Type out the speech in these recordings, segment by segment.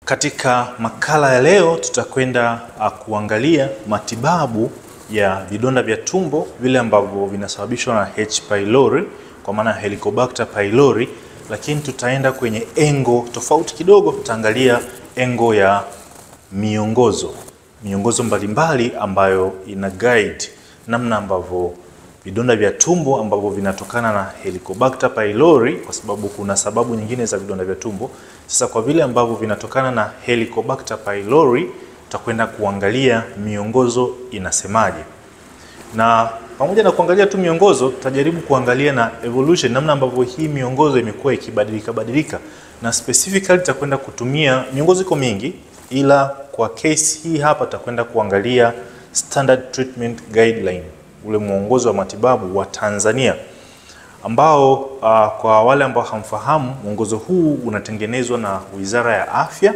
Katika makala ya leo tutakwenda kuangalia matibabu ya vidonda vya tumbo vile ambavyo vinasababishwa na H. pylori kwa maana Helicobacter pylori, lakini tutaenda kwenye engo tofauti kidogo. Tutaangalia engo ya miongozo mbalimbali ambayo ina guide namna ambavyo vidonda vya tumbo ambavyo vinatokana na Helicobacter pylori, kwa sababu kuna sababu nyingine za vidonda vya tumbo. Sasa kwa vile ambavyo vinatokana na Helicobacter pylori, tutakwenda kuangalia miongozo inasemaje. Na pamoja na kuangalia tu miongozo, tutajaribu kuangalia na evolution, namna ambavyo hii miongozo imekuwa ikibadilika. Na specifically tutakwenda kutumia miongozo iko mingi, ila kwa case hii hapa tutakwenda kuangalia Standard Treatment Guideline, ule mwongozo wa matibabu wa Tanzania, ambao kwa wale ambao hamfahamu, mwongozo huu unatengenezwa na Wizara ya Afya.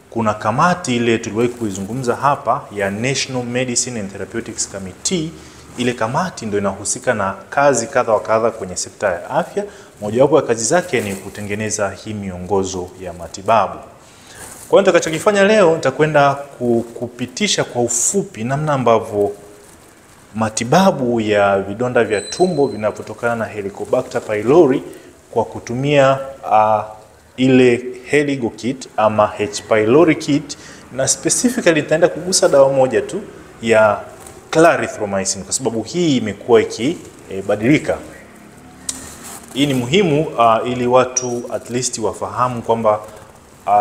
Kuna kamati ile tuliwahi kuizungumza hapa ya National Medicine and Therapeutics Committee. Ile kamati ndio inahusika na kazi kadha wa kadha kwenye sekta ya afya. Mojawapo ya kazi zake ni kutengeneza hii miongozo ya matibabu. Kwa hiyo nitakachokifanya leo, nitakwenda kupitisha kwa ufupi namna ambavyo matibabu ya vidonda vya tumbo vinapotokana na Helicobacter pylori kwa kutumia ile Heligo kit ama H. pylori kit, na specifically nitaenda kugusa dawa moja tu ya clarithromycin kwa sababu hii imekuwa ikibadilika. Hii ni muhimu ili watu at least wafahamu kwamba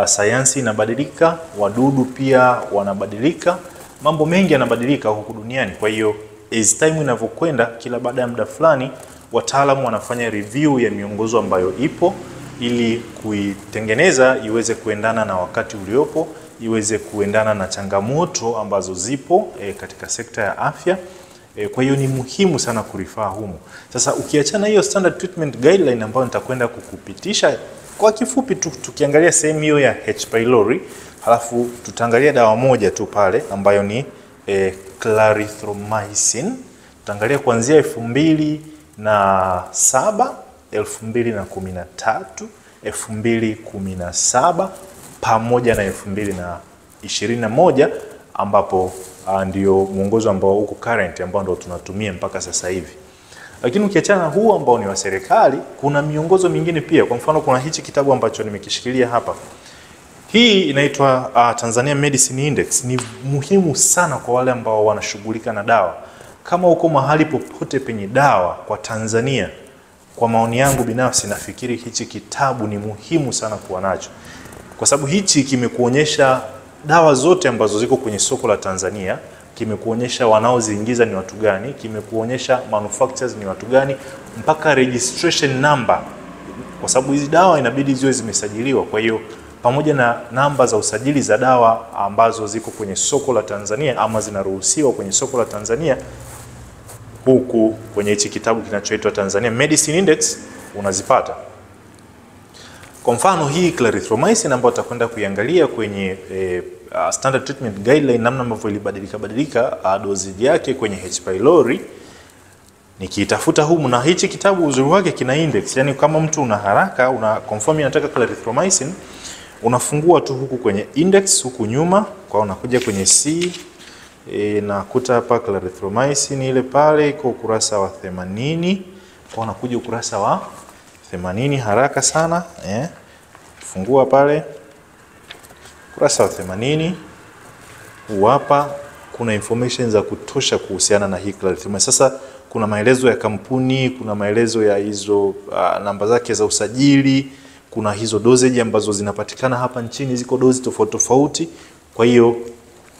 sayansi inabadilika, wadudu pia wanabadilika, mambo mengi yanabadilika huku duniani. Kwa hiyo as time inavyokwenda, kila baada ya muda fulani wataalamu wanafanya review ya miongozo ambayo ipo ili kuitengeneza iweze kuendana na wakati uliopo, iweze kuendana na changamoto ambazo zipo katika sekta ya afya. Kwa hiyo ni muhimu sana kurifaa humu. Sasa ukiachana hiyo Standard Treatment Guideline ambayo nitakwenda kukupitisha kwa kifupi tu, tukiangalia sehemu hiyo ya H. pylori, halafu tutaangalia dawa moja tu pale ambayo ni clarithromycin. Tutaangalia kuanzia 2007, 2013, 2017 pamoja na 2021 ambapo ndio mwongozo ambao uko current, ambao ndio tunatumia mpaka sasa hivi. Lakini ukiachana huu ambao ni wa serikali, kuna miongozo mingine pia. Kwa mfano kuna hichi kitabu ambacho nimekishikilia hapa. Hii inaitwa Tanzania Medicine Index. Ni muhimu sana kwa wale ambao wanashughulika na dawa. Kama uko mahali popote penye dawa kwa Tanzania, kwa maoni yangu binafsi nafikiri hichi kitabu ni muhimu sana kuwa nacho. Kwa sababu hichi kimekuonyesha dawa zote ambazo ziko kwenye soko la Tanzania, kimekuonyesha wanaoziingiza ni watu gani, kimekuonyesha manufacturers ni watu gani, mpaka registration number, kwa sababu hizi dawa inabidi ziwe zimesajiliwa. Kwa hiyo pamoja na namba za usajili za dawa ambazo ziko kwenye soko la Tanzania ama zinaruhusiwa kwenye soko la Tanzania, huku kwenye hichi kitabu kinachoitwa Tanzania Medicine Index unazipata. Kwa mfano hii clarithromycin ambayo tutakwenda kuiangalia kwenye Standard Treatment Guideline, namna ambavyo ilibadilika dozi yake kwenye H. pylori, nikiitafuta humu, na hichi kitabu uzuri wake kina index. Yani kama mtu una haraka, una confirm unataka clarithromycin, unafungua tu huku kwenye index huku nyuma, kwa unakuja kwenye C, nakuta hapa clarithromycin ile pale iko ukurasa wa 80, kwa unakuja ukurasa wa 80 haraka sana, fungua pale ukurasa wa 80. Hapa kuna information za kutosha kuhusiana na hii clarithromycin. Sasa kuna maelezo ya kampuni, kuna maelezo ya hizo namba zake za usajili, kuna hizo dosage ambazo zinapatikana hapa nchini, ziko dozi tofauti tofauti. Kwa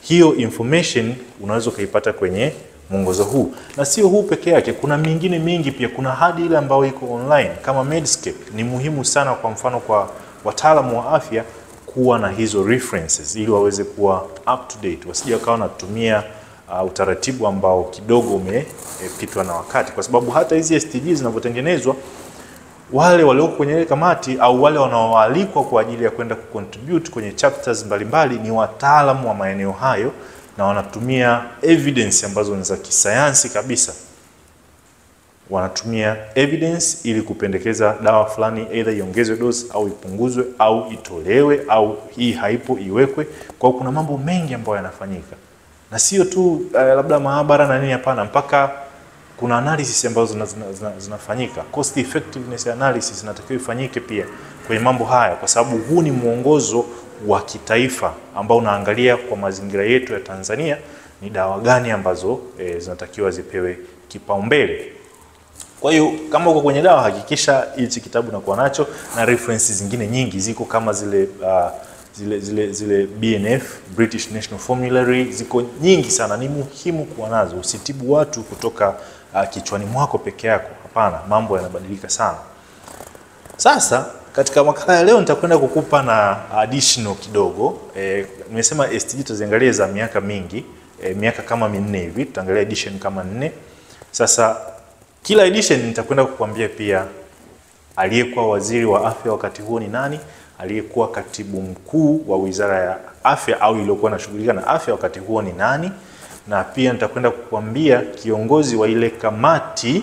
hiyo information unaweza kuipata kwenye mwongozo huu. Na sio huu peke yake, kuna mingine mingi pia. Kuna hadi ile ambayo iko online kama Medscape. Ni muhimu sana kwa mfano kwa wataalamu wa afya kuwa na hizo references ili waweze kuwa up to date, wasije wakawa wanatumia utaratibu ambao kidogo umepitwa na wakati, kwa sababu hata hizi STG zinavyotengenezwa, wale walioko kwenye kamati au wale wanaoalikwa kwa ajili ya kwenda kucontribute kwenye chapters mbalimbali ni wataalamu wa maeneo hayo, na wanatumia evidence ambazo ni za kisayansi kabisa. wanatumia evidence ili kupendekeza dawa fulani either iongezwe dose au ipunguzwe au itolewe au hii haipo iwekwe. Kwa kuna mambo mengi ambayo yanafanyika. Na sio tu labda maabara na nini, hapana, mpaka kuna analysis ambazo zinafanyika. Cost effectiveness analysis inatakiwa ifanyike pia kwenye mambo haya, kwa sababu huu ni mwongozo wa kitaifa ambao unaangalia kwa mazingira yetu ya Tanzania ni dawa gani ambazo zinatakiwa zipewe kipaumbele. Kwa hiyo kama uko kwenye dawa, hakikisha hichi kitabu unakuwa nacho, na references zingine nyingi ziko kama zile BNF, British National Formulary, ziko nyingi sana, ni muhimu kuwa nazo. Usitibu watu kutoka kichwani mwako peke yako, hapana, mambo yanabadilika sana. Sasa katika makala ya leo nitakwenda kukupa na additional kidogo. Nimesema STG tutaziangalia za miaka mingi, miaka kama 4 hivi, tutaangalia edition kama 4. Sasa kila edition nitakwenda kukuambia pia aliyekuwa waziri wa afya wakati huo ni nani, aliyekuwa katibu mkuu wa wizara ya afya au iliyokuwa inashughulika na afya wakati huo ni nani, na pia nitakwenda kukuambia kiongozi wa ile kamati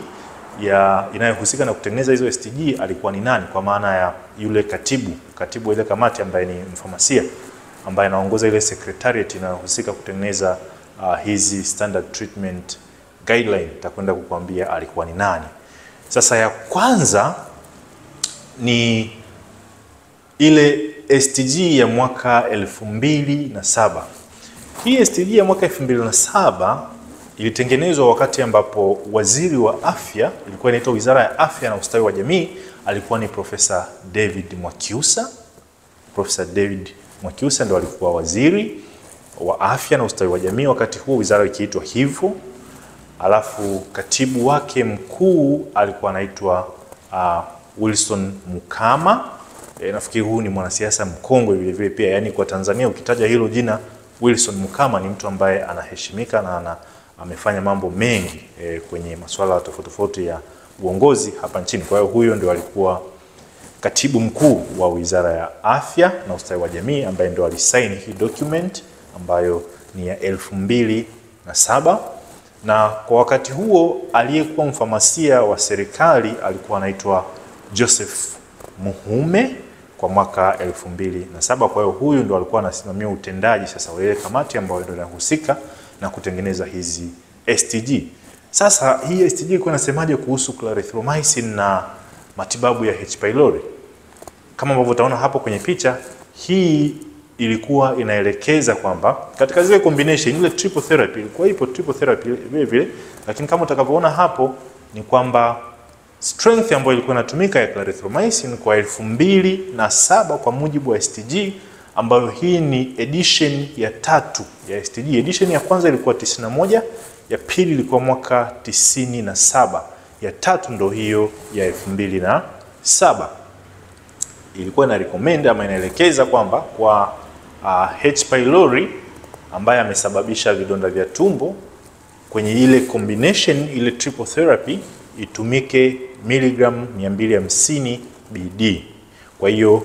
inayohusika na kutengeneza hizo STG alikuwa ni nani, kwa maana ya yule katibu wa ile kamati ambaye ni mfamasia, ambaye anaongoza ile secretariat inayohusika kutengeneza hizi standard treatment guideline. Nitakwenda kukuambia alikuwa ni nani. Sasa ya kwanza ni ile STG ya mwaka 2007. Hii STG ya mwaka 2007 ilitengenezwa wakati ambapo waziri wa afya, ilikuwa inaitwa Wizara ya Afya na Ustawi wa Jamii, alikuwa ni Profesa David Mwakyusa. Profesa David Mwakyusa ndo alikuwa waziri wa afya na ustawi wa jamii wakati huo, wizara ikiitwa hivyo. Alafu katibu wake mkuu alikuwa anaitwa Wilson Mukama. Nafikiri huu ni mwanasiasa mkongwe vile vile pia, yani kwa Tanzania ukitaja hilo jina Wilson Mukama ni mtu ambaye anaheshimika na amefanya mambo mengi kwenye masuala tofauti ya uongozi hapa nchini. Kwa hiyo huyo ndio alikuwa katibu mkuu wa Wizara ya Afya na Ustawi wa Jamii, ambaye ndio alisaini hii document ambayo ni ya 2007. Na kwa wakati huo aliyekuwa mfamasia wa serikali alikuwa anaitwa Joseph Muhume kwa mwaka 2007. Kwa hiyo huyu ndo alikuwa anasimamia utendaji sasa wa ile kamati ambayo ndio inahusika na kutengeneza hizi STG. Sasa hii STG ilikuwa inasemaje kuhusu clarithromycin na matibabu ya H pylori? Kama ambavyo utaona hapo kwenye picha, hii ilikuwa inaelekeza kwamba katika zile combination, ile triple therapy ilikuwa ipo triple therapy vile vile, lakini kama utakavyoona hapo ni kwamba strength ambayo ilikuwa inatumika ya clarithromycin kwa 2007 kwa mujibu wa STG, ambayo hii ni edition ya 3 ya STG. Edition ya kwanza ilikuwa 91, ya pili ilikuwa mwaka 97, ya 3 ndo hiyo ya 2007. Ilikuwa ina recommend ama inaelekeza kwamba kwa H pylori ambaye amesababisha vidonda vya tumbo, kwenye ile combination, ile triple therapy, itumike miligram 250 BD. Kwa hiyo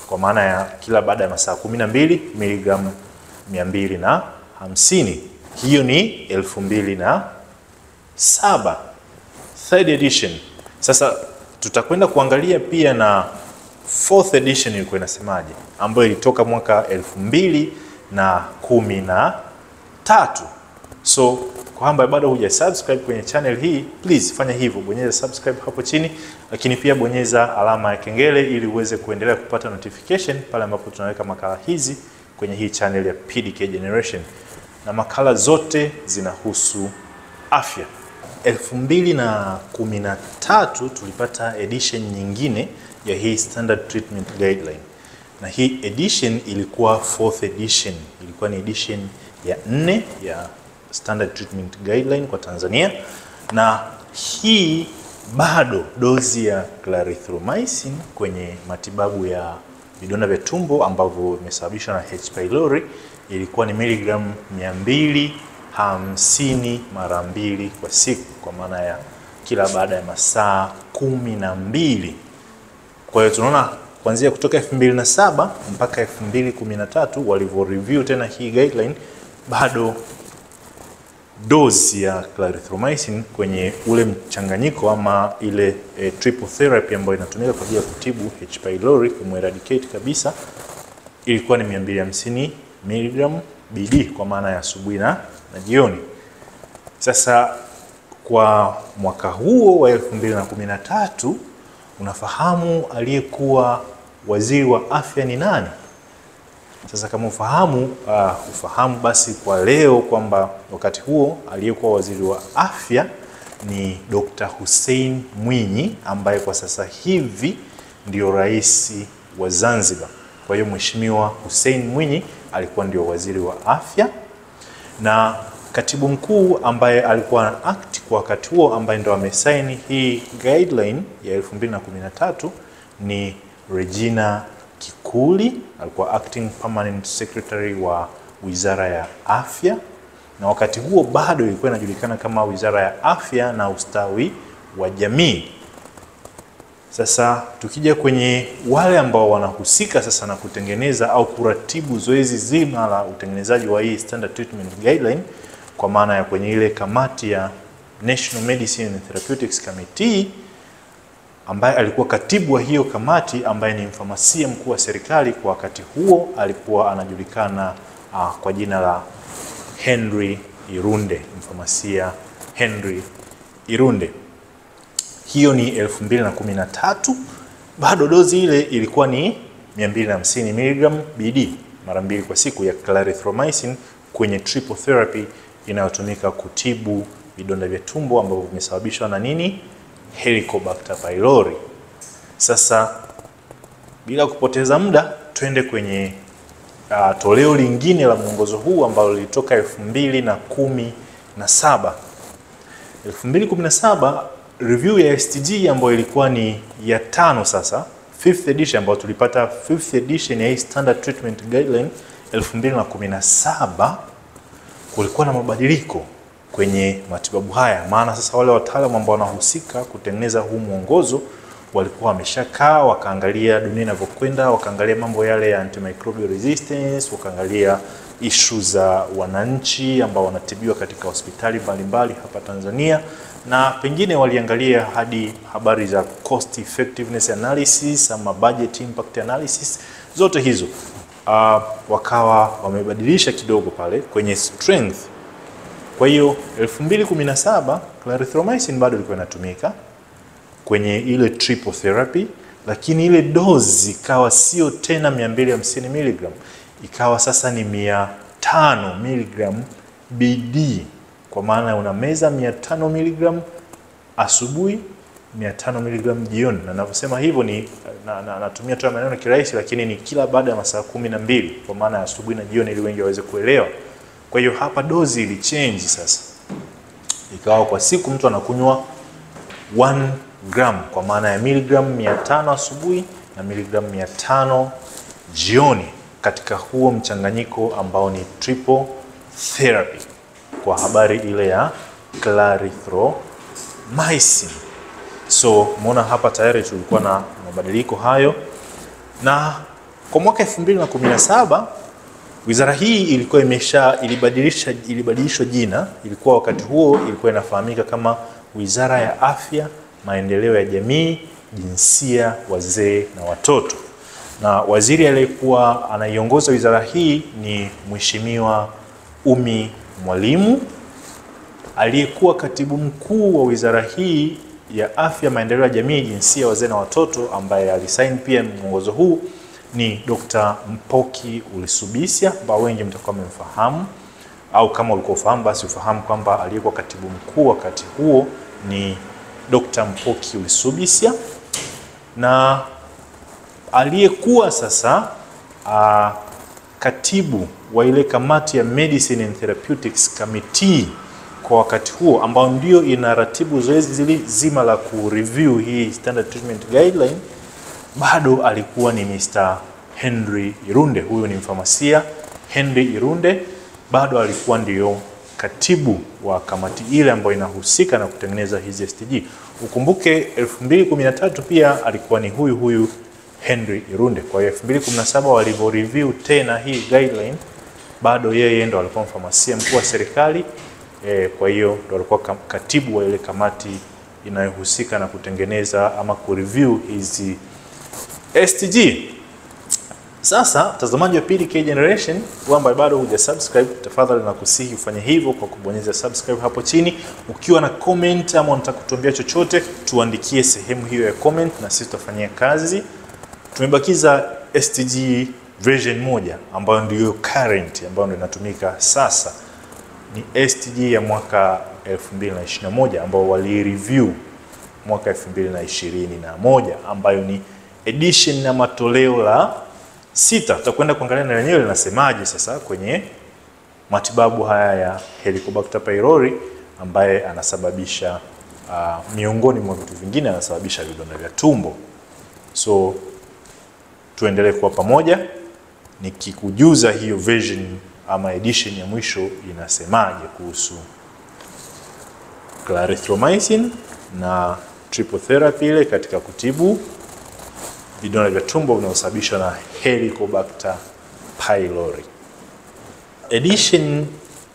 kwa maana ya kila baada ya masaa 12 miligram 250. Hiyo ni 2007, third edition. Sasa tutakwenda kuangalia pia na fourth edition ilikuwa inasemaje, ambayo ilitoka mwaka 2013. So kwamba bado hujasubscribe kwenye channel hii, please fanya hivyo, bonyeza subscribe hapo chini, lakini pia bonyeza alama ya kengele ili uweze kuendelea kupata notification pale ambapo tunaweka makala hizi kwenye hii channel ya PDK Generation, na makala zote zinahusu afya. 2013 tulipata edition nyingine ya hii Standard Treatment Guideline, na hii edition ilikuwa fourth edition, ilikuwa ni edition ya 4 ya Standard Treatment Guideline kwa Tanzania. Na hii bado dozi ya clarithromycin kwenye matibabu ya vidonda vya tumbo ambavyo vimesababishwa na H pylori ilikuwa ni miligram 250 mara 2 kwa siku, kwa maana ya kila baada ya masaa 12. Kwa hiyo tunaona kuanzia kutoka 2007 mpaka 2013 walivyo review tena hii guideline, bado dozi ya clarithromycin kwenye ule mchanganyiko ama ile triple therapy ambayo inatumika kwa ajili ya kutibu H pylori, kumeradicate kabisa, ilikuwa ni 250 mg BD kwa maana ya asubuhi na jioni. Sasa kwa mwaka huo wa 2013 unafahamu aliyekuwa waziri wa afya ni nani? Sasa kama ufahamu basi kwa leo kwamba wakati huo aliyekuwa waziri wa afya ni Dr. Hussein Mwinyi, ambaye kwa sasa hivi ndio rais wa Zanzibar. Kwa hiyo Mheshimiwa Hussein Mwinyi alikuwa ndio waziri wa afya, na katibu mkuu ambaye alikuwa na act kwa wakati huo, ambaye ndio amesaini hii guideline ya 2013 ni Regina Kikuli, alikuwa acting permanent secretary wa Wizara ya Afya, na wakati huo bado ilikuwa inajulikana kama Wizara ya Afya na Ustawi wa Jamii. Sasa tukija kwenye wale ambao wanahusika sasa na kutengeneza au kuratibu zoezi zima la utengenezaji wa hii Standard Treatment Guideline, kwa maana ya kwenye ile kamati ya National Medicine and Therapeutics Committee, ambaye alikuwa katibu wa hiyo kamati, ambaye ni mfamasia mkuu wa serikali kwa wakati huo, alikuwa anajulikana kwa jina la Henry Irunde, mfamasia Henry Irunde. Hiyo ni 2013. Bado dozi ile ilikuwa ni 250 mg BD mara 2 kwa siku ya clarithromycin kwenye triple therapy inayotumika kutibu vidonda vya tumbo ambavyo vimesababishwa na nini? Helicobacter pylori. Sasa bila kupoteza muda, twende kwenye toleo lingine la mwongozo huu ambalo lilitoka 2017. 2017 review ya STG ambayo ilikuwa ni ya 5 sasa, 5th edition, ambayo tulipata 5th edition ya hii Standard Treatment Guideline 2017. Kulikuwa na mabadiliko kwenye matibabu haya, maana sasa wale wataalamu ambao wanahusika kutengeneza huu mwongozo walikuwa wameshakaa, wakaangalia dunia inavyokwenda, wakaangalia mambo yale ya antimicrobial resistance, wakaangalia issue za wananchi ambao wanatibiwa katika hospitali mbalimbali hapa Tanzania, na pengine waliangalia hadi habari za cost effectiveness analysis ama budget impact analysis. Zote hizo wakawa wamebadilisha kidogo pale kwenye strength. Kwa hiyo 2017 clarithromycin bado ilikuwa inatumika kwenye ile triple therapy, lakini ile dozi ikawa sio tena 250 mg, ikawa sasa ni 500 mg BD, kwa maana unameza 500 mg asubuhi, 500 mg jioni. Na ninavyosema hivyo ni natumia tu maneno kirahisi, lakini ni kila baada ya masaa 12, kwa maana ya asubuhi na jioni, ili wengi waweze kuelewa. Kwa hiyo hapa dozi ili change sasa, ikawa kwa siku mtu anakunywa 1 gram, kwa maana ya miligram 500 asubuhi na miligram 500 jioni, katika huo mchanganyiko ambao ni triple therapy, kwa habari ile ya clarithromycin. So umeona hapa tayari tulikuwa na mabadiliko hayo, na kwa mwaka 2017 wizara hii ilikuwa ilibadilishwa jina. Ilikuwa wakati huo ilikuwa inafahamika kama Wizara ya Afya, Maendeleo ya Jamii, Jinsia, Wazee na Watoto, na waziri aliyekuwa anaiongoza wizara hii ni Mheshimiwa Umi Mwalimu. Aliyekuwa katibu mkuu wa wizara hii ya Afya, Maendeleo ya Jamii, Jinsia, Wazee na Watoto, ambaye alisaini pia mwongozo huu ni Dr. Mpoki Ulisubisya, ambao wengi mtakuwa mmemfahamu, au kama ulikuwa ufahamu basi ufahamu kwamba aliyekuwa katibu mkuu wakati huo ni Dr. Mpoki Ulisubisya, na aliyekuwa sasa katibu wa ile kamati ya Medicine and Therapeutics Committee kwa wakati huo, ambao ndio inaratibu zoezi zima la kureview hii Standard Treatment Guideline, bado alikuwa ni Mr. Henry Irunde. Huyu ni mfamasia Henry Irunde, bado alikuwa ndio katibu wa kamati ile ambayo inahusika na kutengeneza hizi STG. Ukumbuke 2013 pia alikuwa ni huyu Henry Irunde. Kwa hiyo 2017 walivyo review tena hii guideline, bado yeye ndo alikuwa mfamasia mkuu wa serikali Kwa hiyo ndio alikuwa katibu wa ile kamati inayohusika na kutengeneza ama kureview hizi SDG. Sasa mtazamaji wa PDK Generation, ambaye bado hujasubscribe, tafadhali nakusihi ufanye hivyo kwa kubonyeza subscribe hapo chini. Ukiwa na comment ama unataka kutuambia chochote, tuandikie sehemu hiyo ya comment na sisi tutafanyia kazi. Tumebakiza SDG version 1 ambayo ndio current, ambayo ndio inatumika sasa. Ni SDG ya mwaka 2021 ambao wali review mwaka 2021, ambayo ni edition na matoleo la 6. Tutakwenda kuangalia na lenyewe linasemaje sasa kwenye matibabu haya ya Helicobacter pylori, ambaye anasababisha miongoni mwa vitu vingine anasababisha vidonda vya tumbo. So tuendelee kuwa pamoja nikikujuza hiyo version ama edition ya mwisho inasemaje kuhusu clarithromycin na triple therapy ile katika kutibu vidonda vya tumbo vinavyosababishwa na Helicobacter pylori. Edition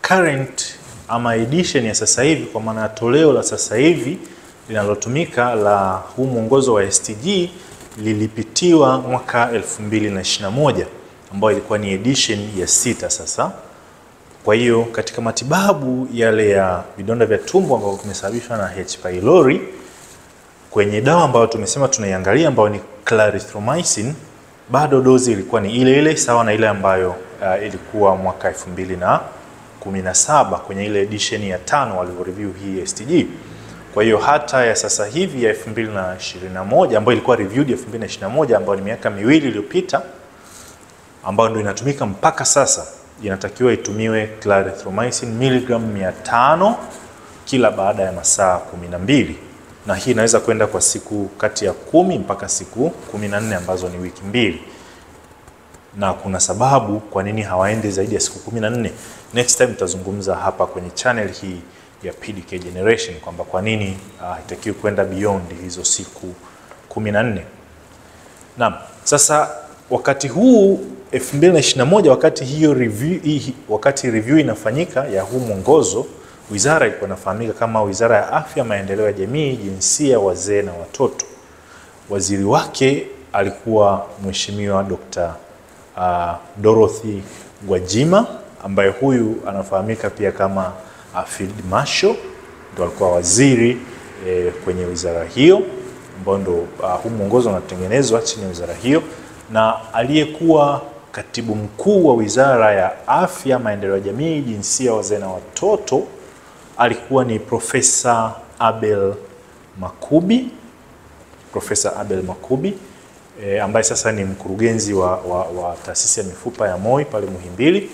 current ama edition ya sasa hivi, kwa maana toleo la sasa hivi linalotumika la huu mwongozo wa SDG lilipitiwa mwaka 2021, ambayo ilikuwa ni edition ya 6 sasa. Kwa hiyo katika matibabu yale ya vidonda vya tumbo ambavyo vimesababishwa na H pylori, kwenye dawa ambayo tumesema tunaiangalia ambayo ni clarithromycin, bado dozi ilikuwa ni ile ile sawa na ile ambayo ilikuwa mwaka 2017 kwenye ile edition ya 5 walivyo review hii SDG. Kwa hiyo hata ya sasa hivi ya 2021 ambayo ilikuwa reviewed ya 2021 ambayo ni miaka miwili iliyopita, ambayo ndio inatumika mpaka sasa, inatakiwa itumiwe clarithromycin miligram 500 kila baada ya masaa 12, na hii inaweza kwenda kwa siku kati ya 10 mpaka siku 14 ambazo ni wiki 2. Na kuna sababu kwa nini hawaende zaidi ya siku 14. Next time tutazungumza hapa kwenye channel hii ya PDK Generation kwamba kwa nini haitakiwi kwenda beyond hizo siku 14. Naam, sasa wakati huu 2021 wakati review inafanyika ya huu mwongozo, wizara ilikuwa inafahamika kama Wizara ya Afya, Maendeleo ya Jamii, Jinsia, Wazee na Watoto. Waziri wake alikuwa Mheshimiwa Dr. Dorothy Gwajima, ambaye huyu anafahamika pia kama Field Marshal, ndio alikuwa waziri kwenye wizara hiyo, ambao ndio huu mwongozo unatengenezwa chini ya wizara hiyo. Na aliyekuwa katibu mkuu wa Wizara ya Afya, Maendeleo ya Jamii, Jinsia, Wazee na Watoto alikuwa ni Profesa Abel Makubi. Profesa Abel Makubi ambaye sasa ni mkurugenzi wa taasisi ya mifupa ya Moi pale Muhimbili,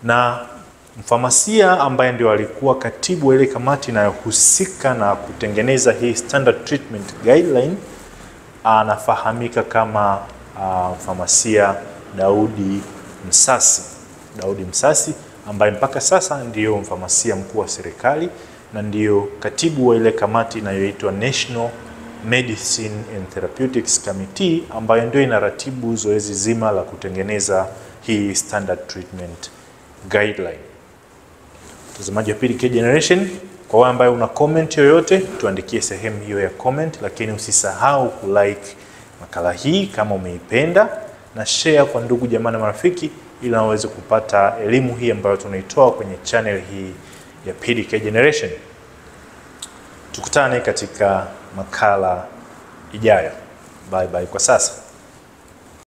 na mfamasia ambaye ndio alikuwa katibu wa ile kamati inayohusika na kutengeneza hii standard treatment guideline, anafahamika kama mfamasia Daudi Msasi, ambaye mpaka sasa ndio mfamasia mkuu wa serikali na ndio katibu wa ile kamati inayoitwa National Medicine and Therapeutics Committee, ambayo ndio inaratibu zoezi zima la kutengeneza hii standard treatment guideline. Mtazamaji wa PDK Generation, kwa wewe ambaye una comment yoyote, tuandikie sehemu hiyo ya comment, lakini usisahau kulike makala hii kama umeipenda, na share kwa ndugu jamaa na marafiki ili waweze kupata elimu hii ambayo tunaitoa kwenye channel hii ya PDK Generation. Tukutane katika makala ijayo. Bye bye kwa sasa.